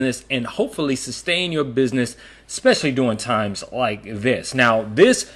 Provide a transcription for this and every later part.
and hopefully sustain your business, especially during times like this. Now, this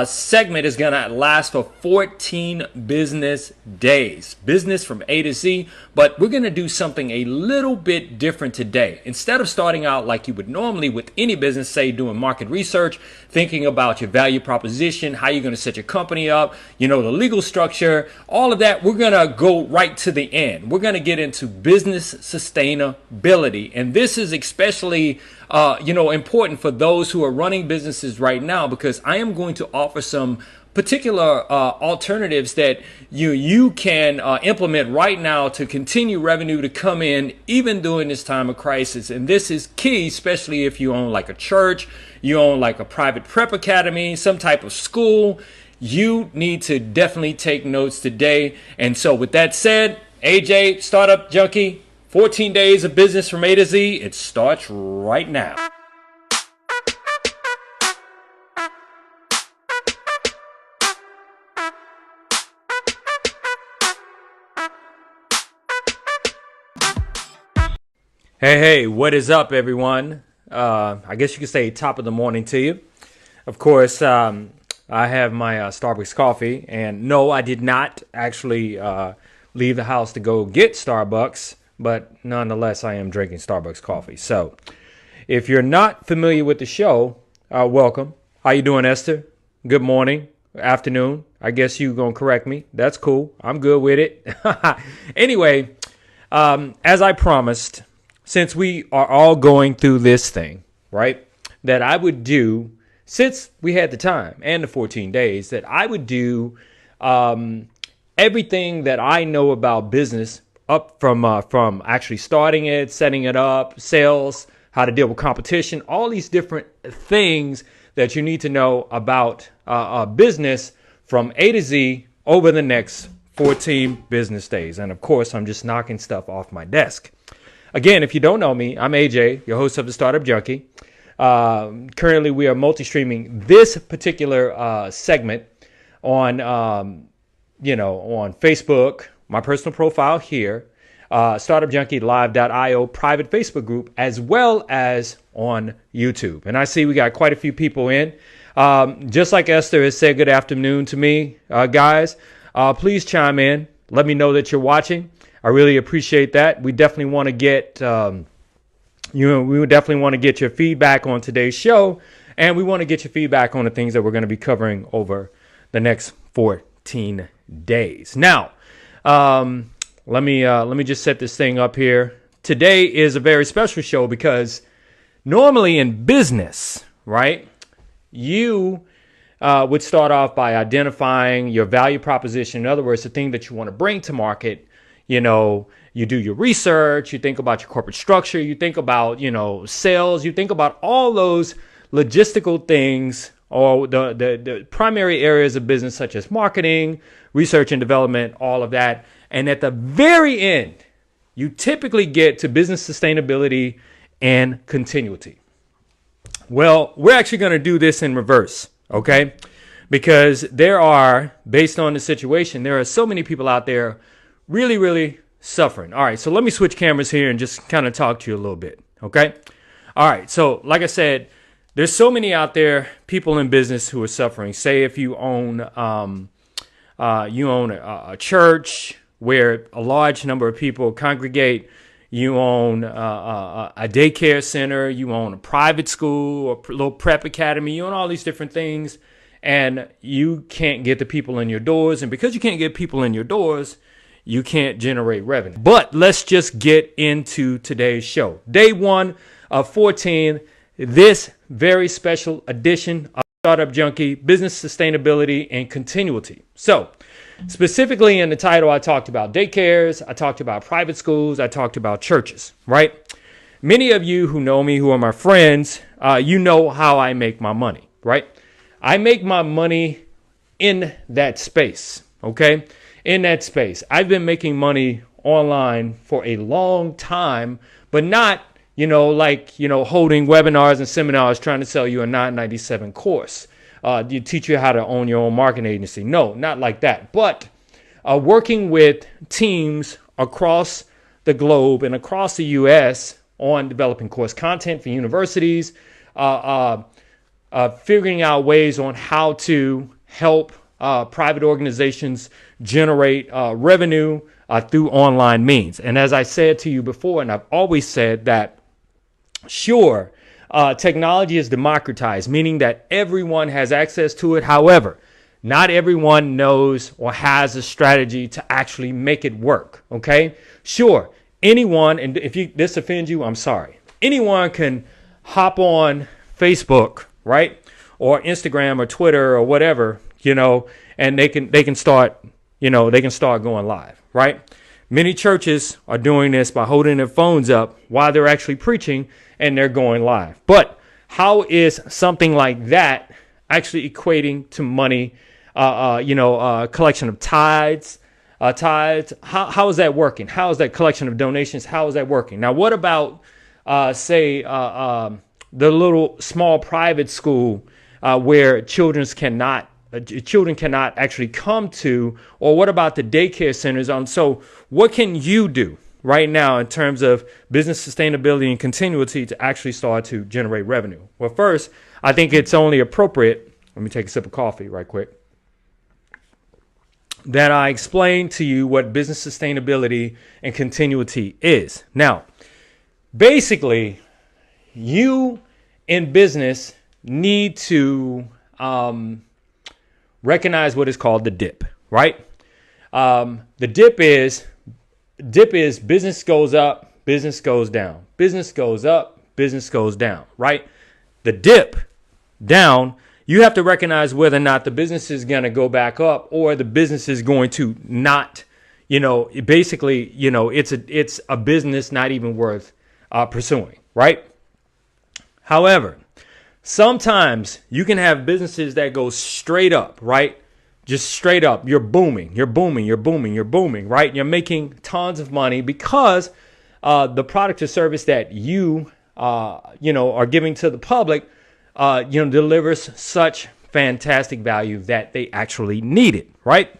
segment is going to last for 14 business days, business from A to Z, but we're going to do something a little bit different today. Instead of starting out like you would normally with any business, say doing market research, thinking about your value proposition, how you're going to set your company up, the legal structure, all of that, we're going to go right to the end. We're going to get into business sustainability. And this is especially important for those who are running businesses right now, because I am going to offer some particular alternatives that you can implement right now to continue revenue to come in even during this time of crisis. And this is key, especially if you own like a church, you own like a private prep academy, some type of school. You need to definitely take notes today. And so with that said, AJ, Startup Junkie, 14 days of business from A to Z. It starts right now. Hey, what is up, everyone? I guess you could say top of the morning to you. Of course, I have my Starbucks coffee, and no, I did not actually leave the house to go get Starbucks, but nonetheless, I am drinking Starbucks coffee. So if you're not familiar with the show, welcome. How you doing, Esther? Good morning, afternoon. I guess you're going to correct me. That's cool. I'm good with it. Anyway, as I promised, since we are all going through this thing, right, that I would do, since we had the time and the 14 days, that I would do everything that I know about business, up from actually starting it, setting it up, sales, how to deal with competition, all these different things that you need to know about business from A to Z over the next 14 business days. And of course, I'm just knocking stuff off my desk. Again, if you don't know me, I'm AJ, your host of the Startup Junkie. Currently, we are multi-streaming this particular segment on, on Facebook, my personal profile here, StartupJunkieLive.io private Facebook group, as well as on YouTube. And I see we got quite a few people in. Just like Esther has said good afternoon to me, guys, please chime in. Let me know that you're watching. I really appreciate that. We definitely want to get, we would definitely want to get your feedback on today's show, and we want to get your feedback on the things that we're going to be covering over the next 14 days. Now, let me just set this thing up here. Today is a very special show because normally in business, right, you would start off by identifying your value proposition. In other words, the thing that you want to bring to market. You do your research, you think about your corporate structure, you think about, sales, you think about all those logistical things, or the primary areas of business such as marketing, research and development, all of that. And at the very end, you typically get to business sustainability and continuity. Well, we're actually going to do this in reverse, okay? Because based on the situation, there are so many people out there really, really suffering. All right, so let me switch cameras here and just kind of talk to you a little bit, okay? All right, so like I said, there's so many out there, people in business who are suffering. Say if you own a church where a large number of people congregate, you own a daycare center, you own a private school or little prep academy, you own all these different things, and you can't get the people in your doors. And because you can't get people in your doors, you can't generate revenue. But let's just get into today's show. Day 1 of 14, this very special edition of Startup Junkie, Business Sustainability and Continuity. So specifically in the title, I talked about daycares, I talked about private schools, I talked about churches, right? Many of you who know me, who are my friends, you know how I make my money, right? I make my money in that space, okay? In that space. I've been making money online for a long time, but not, holding webinars and seminars trying to sell you a $997 course. You teach you how to own your own marketing agency. No, not like that. But working with teams across the globe and across the U.S. on developing course content for universities, figuring out ways on how to help private organizations generate revenue through online means. And as I said to you before, and I've always said that, sure, technology is democratized, meaning that everyone has access to it. However, not everyone knows or has a strategy to actually make it work. Okay, sure, anyone, and if this offends you, I'm sorry. Anyone can hop on Facebook, right, or Instagram or Twitter or whatever, and they can start going live, right? Many churches are doing this by holding their phones up while they're actually preaching and they're going live. But how is something like that actually equating to money? Collection of tithes. How is that working? How is that collection of donations? How is that working? Now, what about, the little small private school where children cannot actually come to? Or what about the daycare centers? So what can you do right now in terms of business sustainability and continuity to actually start to generate revenue? Well, first, I think it's only appropriate. Let me take a sip of coffee right quick. That I explain to you what business sustainability and continuity is. Now, basically, you in business need to recognize what is called the dip, right? The dip is business goes up, business goes down, business goes up, business goes down, right? The dip down, you have to recognize whether or not the business is going to go back up or the business is going to not, basically, it's a business not even worth pursuing, right? However, sometimes you can have businesses that go straight up, right? Just straight up. You're booming, right? You're making tons of money because the product or service that you, are giving to the public delivers such fantastic value that they actually need it, right?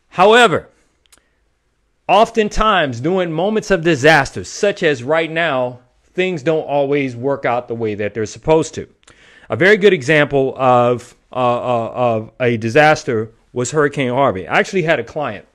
However, oftentimes during moments of disaster, such as right now, things don't always work out the way that they're supposed to. A very good example of a disaster was Hurricane Harvey. I actually had a client,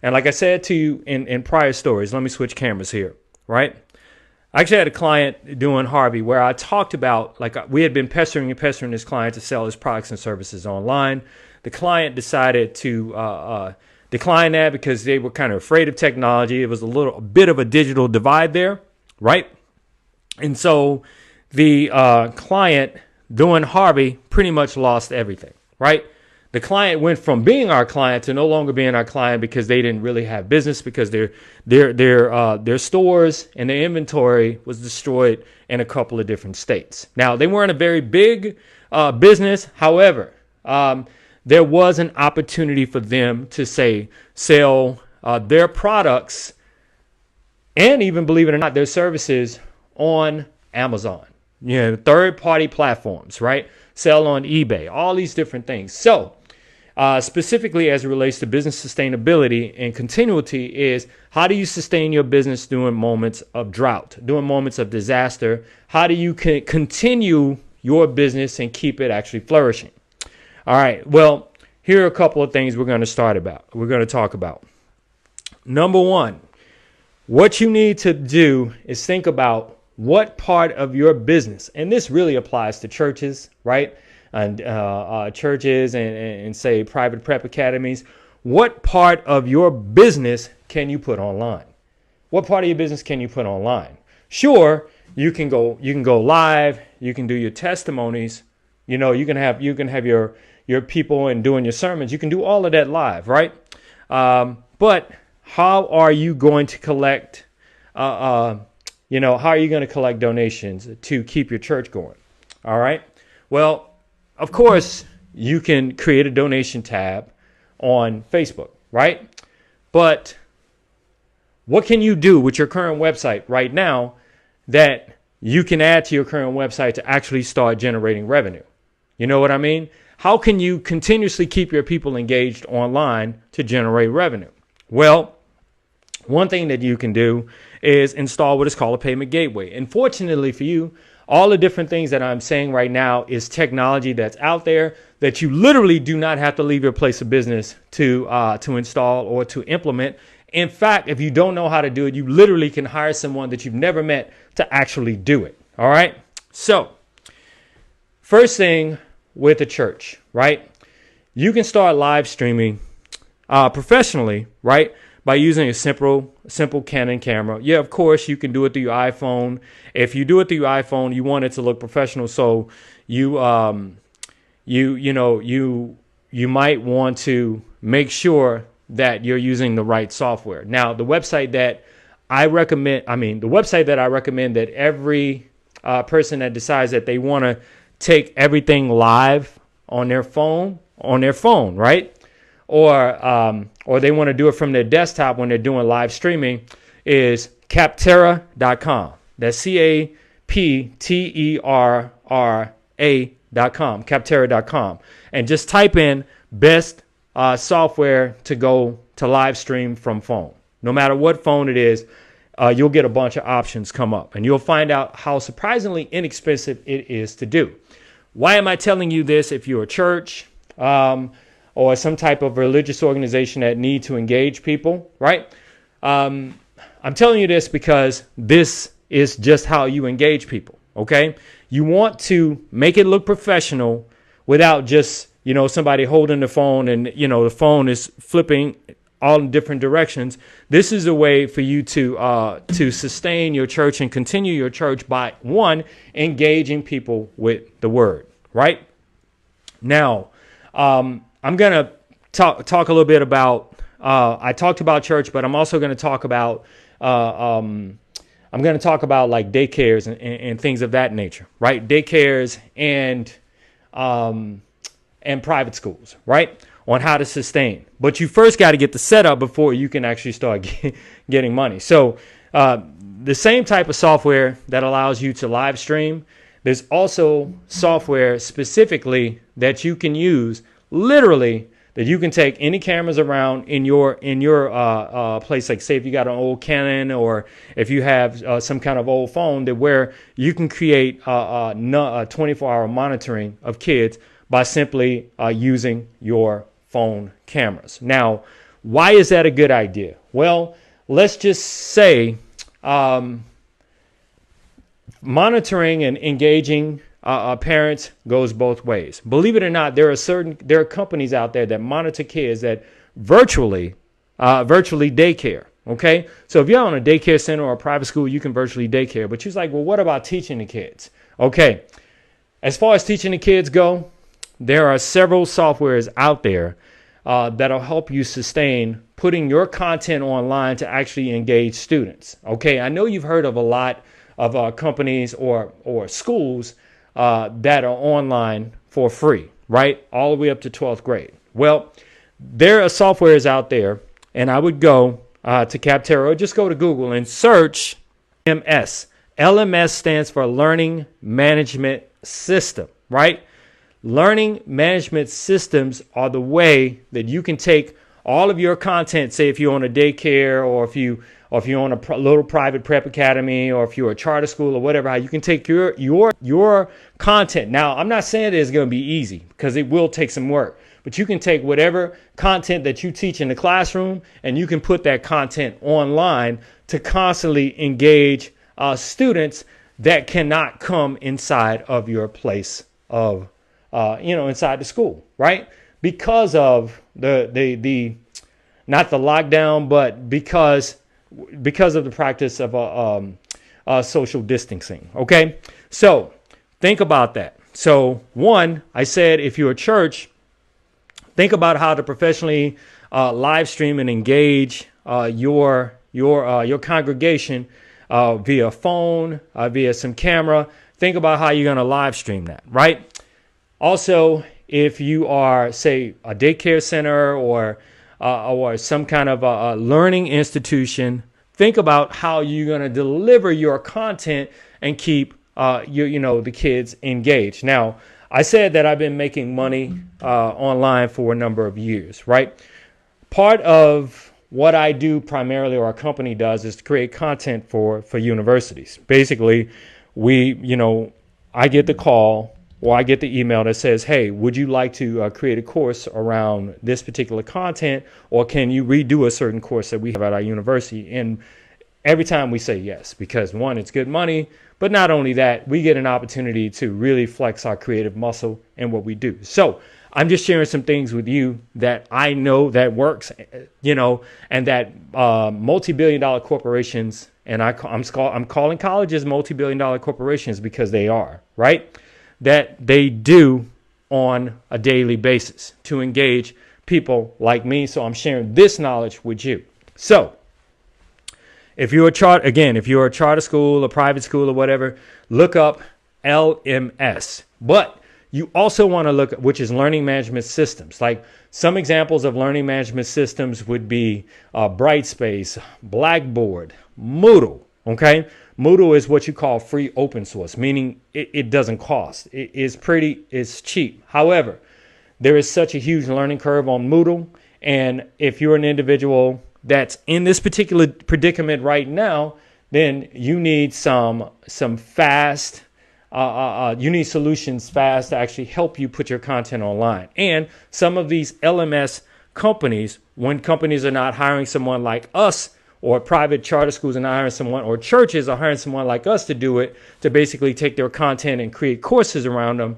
and like I said to you in prior stories, let me switch cameras here, right? I actually had a client doing Harvey where I talked about, we had been pestering this client to sell his products and services online. The client decided to decline that because they were kind of afraid of technology. It was a bit of a digital divide there, right? And so the client doing Harvey pretty much lost everything, right? The client went from being our client to no longer being our client because they didn't really have business, because their stores and their inventory was destroyed in a couple of different states. Now, they weren't a very big business. However, there was an opportunity for them to sell their products and even, believe it or not, their services on Amazon, third-party platforms, right? Sell on eBay, all these different things. So specifically as it relates to business sustainability and continuity is, how do you sustain your business during moments of drought, during moments of disaster? How do you continue your business and keep it actually flourishing? All right. Well, here are a couple of things we're going to talk about. Number one, what you need to do is think about what part of your business, and this really applies to churches, right? And churches and say private prep academies. What part of your business can you put online? What part of your business can you put online? Sure, you can go live. You can do your testimonies. You can have your people and doing your sermons. You can do all of that live, right? But how are you going to collect? How are you going to collect donations to keep your church going? All right. Well, of course, you can create a donation tab on Facebook, right? But what can you do with your current website right now that you can add to your current website to actually start generating revenue? You know what I mean? How can you continuously keep your people engaged online to generate revenue? Well, one thing that you can do is install what is called a payment gateway. And fortunately for you, all the different things that I'm saying right now is technology that's out there that you literally do not have to leave your place of business to install or to implement. In fact, if you don't know how to do it, you literally can hire someone that you've never met to actually do it. All right. So first thing with the church, right? You can start live streaming professionally, right? By using a simple Canon camera. Yeah, of course, you can do it through your iPhone. If you do it through your iPhone, you want it to look professional. So you might want to make sure that you're using the right software. Now, the website that I recommend that every person that decides that they want to take everything live on their phone, right? Or they want to do it from their desktop when they're doing live streaming is Capterra.com. That's CAPTERRA.com, Capterra.com. And just type in best software to go to live stream from phone. No matter what phone it is, you'll get a bunch of options come up. And you'll find out how surprisingly inexpensive it is to do. Why am I telling you this? If you're a church, or some type of religious organization that need to engage people, right? I'm telling you this because this is just how you engage people, okay? You want to make it look professional without just, somebody holding the phone and, the phone is flipping all in different directions. This is a way for you to sustain your church and continue your church by, one, engaging people with the word, right? Now, I'm going to talk a little bit about, I talked about church, but I'm also going to talk about, like daycares and things of that nature, right? Daycares and private schools, right? On how to sustain. But you first got to get the setup before you can actually start getting money. So the same type of software that allows you to live stream, there's also software specifically that you can use literally that you can take any cameras around in your place. Like say if you got an old Canon or if you have some kind of old phone that where you can create a 24-hour monitoring of kids by simply using your phone cameras. Now, why is that a good idea? Well, let's just say monitoring and engaging parents goes both ways. Believe it or not, there are companies out there that monitor kids that virtually daycare. Okay, so if you're on a daycare center or a private school, you can virtually daycare. But you're like, well, what about teaching the kids? Okay, as far as teaching the kids go, there are several softwares out there that'll help you sustain putting your content online to actually engage students. Okay, I know you've heard of a lot of companies or schools that are online for free, right? All the way up to 12th grade. Well, there are softwares out there, and I would go to Capterra or just go to Google and search LMS. LMS stands for Learning Management System, right? Learning management systems are the way that you can take all of your content, say if you're on a daycare or if you're on a little private prep academy or if you're a charter school or whatever, how you can take your content. Now, I'm not saying it's going to be easy because it will take some work, but you can take whatever content that you teach in the classroom and you can put that content online to constantly engage students that cannot come inside of your place of, inside the school, right? Because of the not the lockdown, but because of the practice of social distancing. Okay, so think about that. So one, I said if you're a church, think about how to professionally live stream and engage your congregation via phone, via some camera. Think about how you're going to live stream that, right? Also, if you are, say, a daycare center or some kind of a learning institution, think about how you're going to deliver your content and keep the kids engaged. Now, I said that I've been making money online for a number of years, right? Part of what I do primarily, or our company does, is to create content for universities. Basically, I get the call or I get the email that says, hey, would you like to create a course around this particular content, or can you redo a certain course that we have at our university? And every time we say yes, because one, it's good money, but not only that, we get an opportunity to really flex our creative muscle in what we do. So I'm just sharing some things with you that I know that works, and that multi-billion-dollar corporations, and I'm calling colleges multi-billion-dollar corporations because they are, right? That they do on a daily basis to engage people like me. So I'm sharing this knowledge with you. So if you're a charter school, a private school, or whatever, look up LMS. But you also want to look at, which is learning management systems. Like some examples of learning management systems would be Brightspace, Blackboard, Moodle. Okay. Moodle is what you call free open source, meaning it doesn't cost. It's cheap. However, there is such a huge learning curve on Moodle. And if you're an individual that's in this particular predicament right now, then you need some fast, you need solutions fast to actually help you put your content online. And some of these LMS companies, when companies are not hiring someone like us, or private charter schools are not hiring someone, or churches are hiring someone like us to do it, to basically take their content and create courses around them,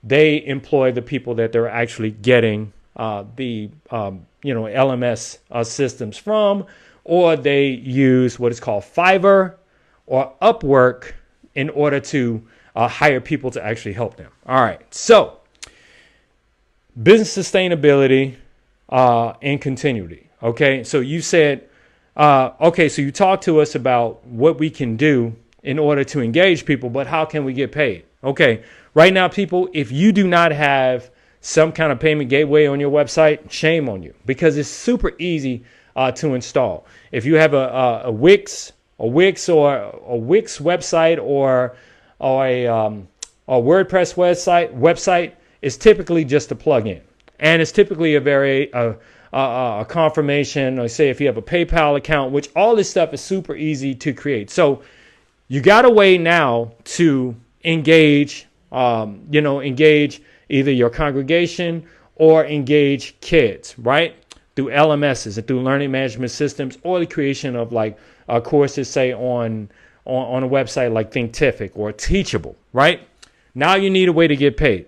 they employ the people that they're actually getting the LMS systems from, or they use what is called Fiverr or Upwork in order to hire people to actually help them. All right, so business sustainability and continuity. Okay, so you said, so you talked to us about what we can do in order to engage people, but how can we get paid? Okay, right now, people, if you do not have some kind of payment gateway on your website, shame on you, because it's super easy to install. If you have a Wix or a Wix website or a WordPress website, it's typically just a plugin, and it's typically a confirmation, or say if you have a PayPal account, which all this stuff is super easy to create. So you got a way now to engage either your congregation or engage kids, right? Through LMSs and through learning management systems, or the creation of like courses, say on a website like Thinkific or Teachable, right? Now you need a way to get paid.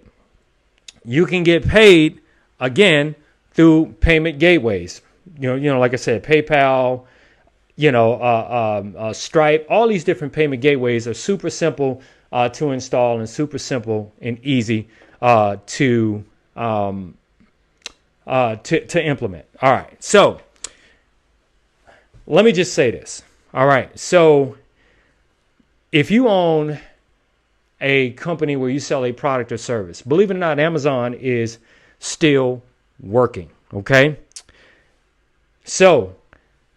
You can get paid again through payment gateways. Like I said, PayPal, Stripe, all these different payment gateways are super simple to install and super simple and easy to implement. All right. So let me just say this. All right. So if you own a company where you sell a product or service, believe it or not, Amazon is still working. Okay. So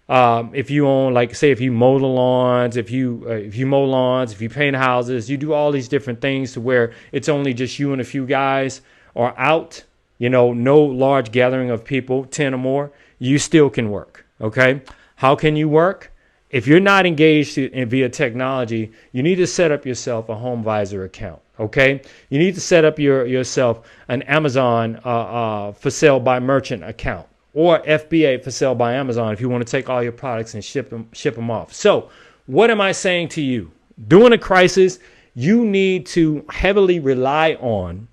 if you own, like, say, if you mow the lawns, if you mow lawns, if you paint houses, you do all these different things to where it's only just you and a few guys are out, no large gathering of people, 10 or more, you still can work. Okay. How can you work? If you're not engaged via technology, you need to set up yourself a HomeVisor account. Okay. You need to set up yourself an Amazon for sale by merchant account, or FBA for sale by Amazon if you want to take all your products and ship them off. So what am I saying to you? During a crisis, you need to heavily rely on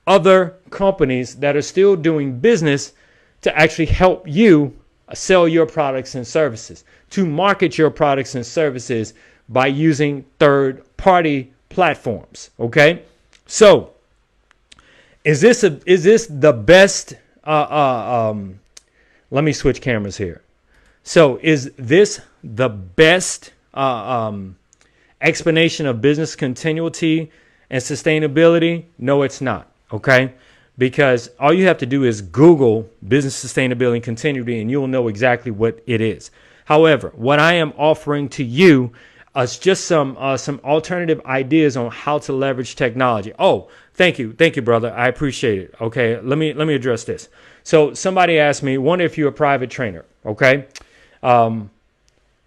other companies that are still doing business to actually help you sell your products and services, to market your products and services by using third-party platforms. Okay, so is this the best? Let me switch cameras here. So is this the best explanation of business continuity and sustainability? No, it's not. Okay, because all you have to do is Google business sustainability and continuity, and you'll know exactly what it is. However, what I am offering to you is just some alternative ideas on how to leverage technology. Oh, thank you, brother. I appreciate it. Okay, let me address this. So somebody asked me, wonder if you're a private trainer, okay? Well,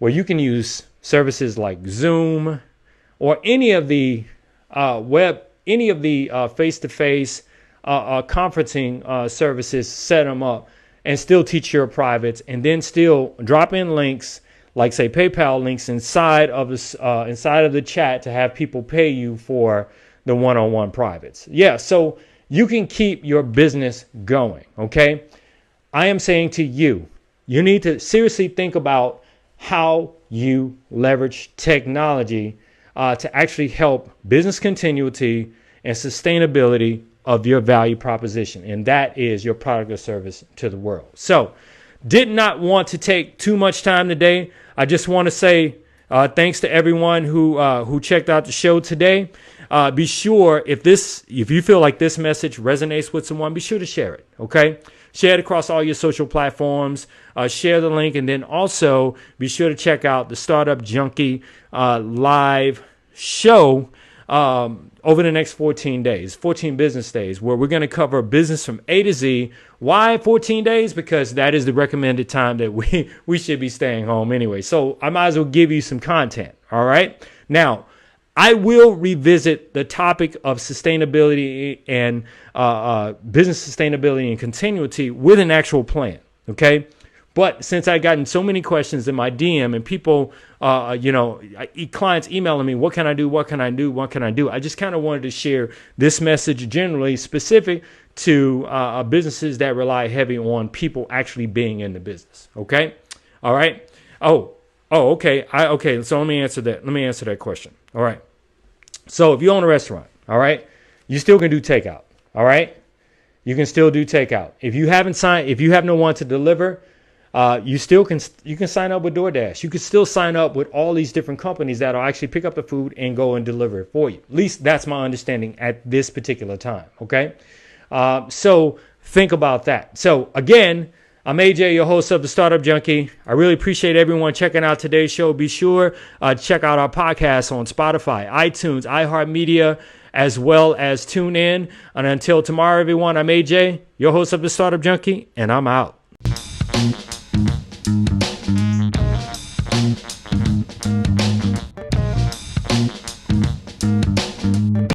you can use services like Zoom or any of the face-to-face conferencing services, set them up and still teach your privates, and then still drop in links like, say, PayPal links inside of the chat to have people pay you for the one-on-one privates. Yeah, so you can keep your business going, okay? I am saying to you, you need to seriously think about how you leverage technology to actually help business continuity and sustainability of your value proposition. And that is your product or service to the world. So did not want to take too much time today. I just want to say thanks to everyone who checked out the show today. Be sure, if you feel like this message resonates with someone, be sure to share it, okay? Share it across all your social platforms. Share the link, and then also be sure to check out the Startup Junkie live show over the next 14 days, 14 business days, where we're going to cover business from A to Z. Why 14 days? Because that is the recommended time that we should be staying home anyway. So I might as well give you some content, all right? Now, I will revisit the topic of sustainability and business sustainability and continuity with an actual plan, okay? But since I gotten so many questions in my DM and people, clients emailing me, what can I do? What can I do? What can I do? I just kind of wanted to share this message generally specific to businesses that rely heavy on people actually being in the business. Okay. All right. Okay. Okay. So let me answer that question. All right. So if you own a restaurant, all right, you still can do takeout. All right. You can still do takeout. If you have no one to deliver, you can sign up with DoorDash. You can still sign up with all these different companies that'll actually pick up the food and go and deliver it for you. At least that's my understanding at this particular time. Okay. So think about that. So again, I'm AJ, your host of the Startup Junkie. I really appreciate everyone checking out today's show. Be sure to check out our podcast on Spotify, iTunes, iHeart Media, as well as TuneIn. And until tomorrow, everyone, I'm AJ, your host of the Startup Junkie, and I'm out.